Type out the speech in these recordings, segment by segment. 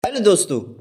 Hello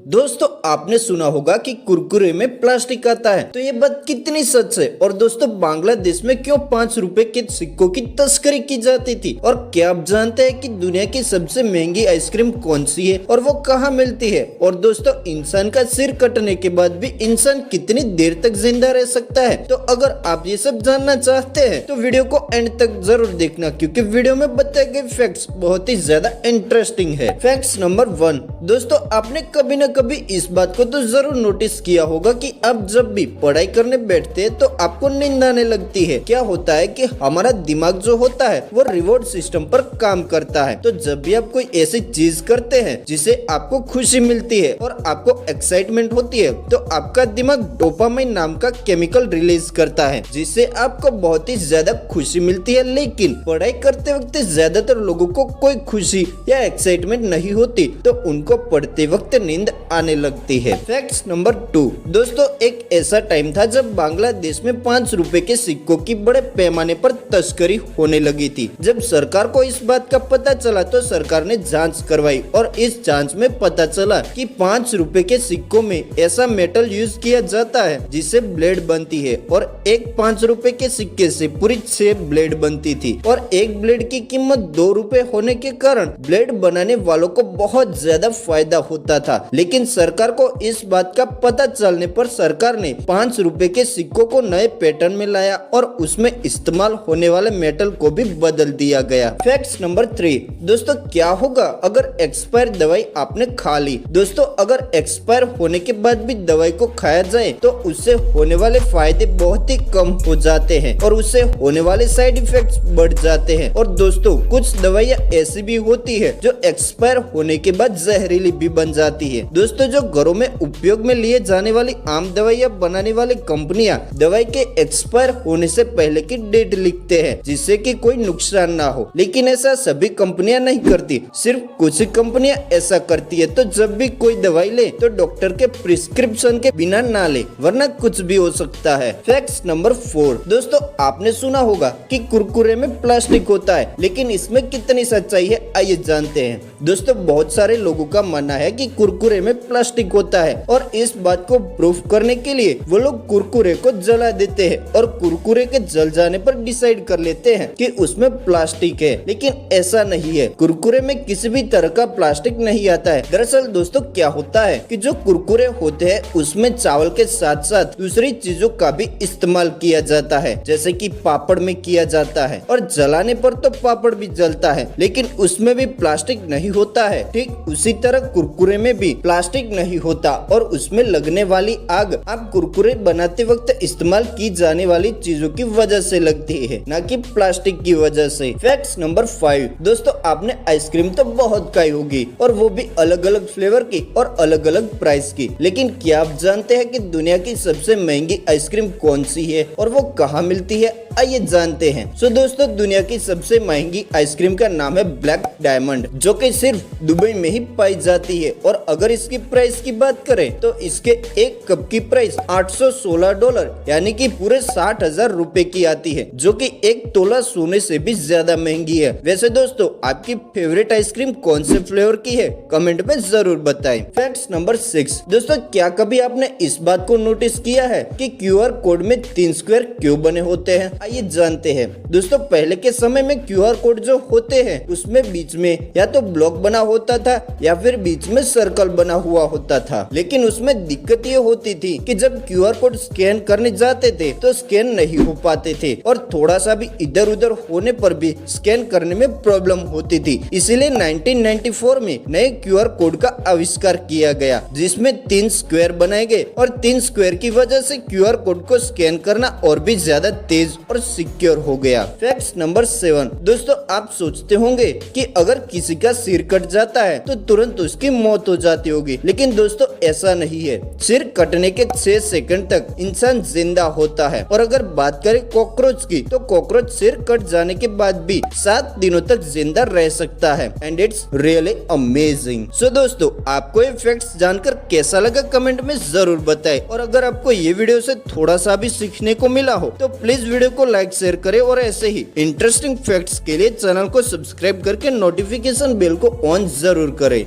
दोस्तों आपने सुना होगा कि कुरकुरे में प्लास्टिक आता है। तो ये बात कितनी सच है। और दोस्तों बांग्लादेश में क्यों 5 रुपए के सिक्कों की तस्करी की जाती थी, और क्या आप जानते हैं कि दुनिया की सबसे महंगी आइसक्रीम कौन सी है और वो कहाँ मिलती है। और दोस्तों इंसान का सिर कटने के बाद भी इंसान कितनी देर तक जिंदा रह सकता है। तो अगर आप ये सब जानना चाहते हैं तो वीडियो को एंड तक जरूर देखना, क्योंकि वीडियो में बताए गए फैक्ट्स बहुत ही ज्यादा इंटरेस्टिंग है। Facts number 1। दोस्तों आपने कभी न कभी इस बात को तो जरूर नोटिस किया होगा कि आप जब भी पढ़ाई करने बैठते हैं तो आपको नींद आने लगती है। क्या होता है कि हमारा दिमाग जो होता है वो रिवॉर्ड सिस्टम पर काम करता है। तो जब भी आप कोई ऐसी चीज करते हैं जिसे आपको खुशी मिलती है और आपको एक्साइटमेंट होती है, तो आपका दिमाग डोपामाइन नाम का केमिकल रिलीज करता है, जिससे आपको बहुत ही ज्यादा खुशी मिलती है। लेकिन पढ़ाई करते वक्त ज्यादातर लोगों को कोई खुशी या एक्साइटमेंट नहीं होती, तो उनको पढ़ते वक्त नींद आने लगती है। Facts number 2। दोस्तों एक ऐसा टाइम था जब बांग्लादेश में 5 रुपए के सिक्कों की बड़े पैमाने पर तस्करी होने लगी थी। जब सरकार को इस बात का पता चला तो सरकार ने जांच करवाई, और इस जांच में पता चला कि 5 रुपए के सिक्कों में ऐसा मेटल यूज किया जाता है जिससे ब्लेड बनती है, और एक 5 रुपए के सिक्के से पूरी 6 ब्लेड बनती थी। और एक ब्लेड की कीमत 2 रुपए होने के कारण ब्लेड बनाने वालों को बहुत ज्यादा फायदा होता था। लेकिन सरकार को इस बात का पता चलने पर सरकार ने 5 रुपए के सिक्कों को नए पैटर्न में लाया और उसमें इस्तेमाल होने वाले मेटल को भी बदल दिया गया। Facts number 3। दोस्तों क्या होगा अगर एक्सपायर दवाई आपने खा ली। दोस्तों अगर एक्सपायर होने के बाद भी दवाई को खाया जाए तो उससे होने वाले फायदे बहुत ही कम हो जाते हैं और उससे होने वाले साइड इफेक्ट्स बढ़ जाते हैं। और दोस्तों कुछ दवाइयाँ ऐसी भी होती है जो एक्सपायर होने के बाद जहरीली भी बन जाती है। दोस्तों जो घरों में उपयोग में लिए जाने वाली आम दवाइयाँ बनाने वाली कंपनियां दवाई के एक्सपायर होने से पहले की डेट लिखते हैं, जिससे कि कोई नुकसान ना हो। लेकिन ऐसा सभी कंपनियां नहीं करती, सिर्फ कुछ ही कंपनियां ऐसा करती है। तो जब भी कोई दवाई ले तो डॉक्टर के प्रिस्क्रिप्शन के बिना ना ले, वरना कुछ भी हो सकता है। Facts number 4। दोस्तों आपने सुना होगा कि कुरकुरे में प्लास्टिक होता है, लेकिन इसमें कितनी सच्चाई है आइए जानते हैं। दोस्तों बहुत सारे लोगों का मानना है कि कुरकुरे में प्लास्टिक होता है, और इस बात को प्रूफ करने के लिए वो लोग कुरकुरे को जला देते हैं और कुरकुरे के जल जाने पर डिसाइड कर लेते हैं कि उसमें प्लास्टिक है। लेकिन ऐसा नहीं है, कुरकुरे में किसी भी तरह का प्लास्टिक नहीं आता है। दरअसल दोस्तों क्या होता है कि जो कुरकुरे होते हैं उसमें चावल के साथ साथ दूसरी चीजों का भी इस्तेमाल किया जाता है, जैसे कि पापड़ में किया जाता है, और जलाने पर तो पापड़ भी जलता है लेकिन उसमें भी प्लास्टिक नहीं होता है। ठीक उसी तरह कुरकुरे में भी प्लास्टिक नहीं होता, और उसमें लगने वाली आग आप कुरकुरे बनाते वक्त इस्तेमाल की जाने वाली चीजों की वजह से लगती है, न कि प्लास्टिक की वजह से। Facts number 5। दोस्तों आपने आइसक्रीम तो बहुत खाई होगी, और वो भी अलग अलग फ्लेवर की और अलग अलग प्राइस की। लेकिन क्या आप जानते हैं कि दुनिया की सबसे महंगी आइसक्रीम कौन सी है और वो कहाँ मिलती है? आइए जानते हैं। सो दोस्तों दुनिया की सबसे महंगी आइसक्रीम का नाम है ब्लैक डायमंड, जो कि सिर्फ दुबई में ही पाई जाती है। और अगर इसकी प्राइस की बात करें तो इसके एक कप की प्राइस $816 यानी कि पूरे 60,000 रुपए की आती है, जो कि 1 तोला सोने से भी ज्यादा महंगी है। वैसे दोस्तों आपकी फेवरेट आइसक्रीम कौन से फ्लेवर की है कमेंट में जरूर बताएं। Facts number 6। दोस्तों क्या कभी आपने इस बात को नोटिस किया है कि QR कोड में 3 स्क्वायर क्यों बने होते हैं? आइए जानते हैं। दोस्तों पहले के समय में QR कोड जो होते हैं उसमें बीच में या तो ब्लॉक बना होता था या फिर बीच में सर्कल बना हुआ होता था। लेकिन उसमें दिक्कत ये होती थी कि जब QR कोड स्कैन करने जाते थे तो स्कैन नहीं हो पाते थे, और थोड़ा सा भी इधर उधर होने पर भी स्कैन करने में प्रॉब्लम होती थी। इसीलिए 1994 में नए QR कोड का आविष्कार किया गया, जिसमें 3 स्क्वायर बनाए गए, और 3 स्क्वायर की वजह से QR कोड को स्कैन करना और भी ज्यादा तेज और सिक्योर हो गया। Facts number 7। दोस्तों आप सोचते होंगे कि अगर किसी का सिर कट जाता है तो तुरंत उसकी मौत हो जाती होगी, लेकिन दोस्तों ऐसा नहीं है। सिर कटने के 6 सेकंड तक इंसान जिंदा होता है। और अगर बात करें कॉकरोच की, तो कॉकरोच सिर कट जाने के बाद भी 7 दिनों तक जिंदा रह सकता है, एंड इट्स रियली अमेजिंग। सो दोस्तों आपको ये फैक्ट्स जानकर कैसा लगा कमेंट में जरूर बताएं। और अगर आपको ये वीडियो से थोड़ा सा भी सीखने को मिला हो तो प्लीज वीडियो को लाइक शेयर करें, और ऐसे ही इंटरेस्टिंग फैक्ट्स के लिए चैनल को सब्सक्राइब करके नोटिफिकेशन बेल को ऑन जरूर करें।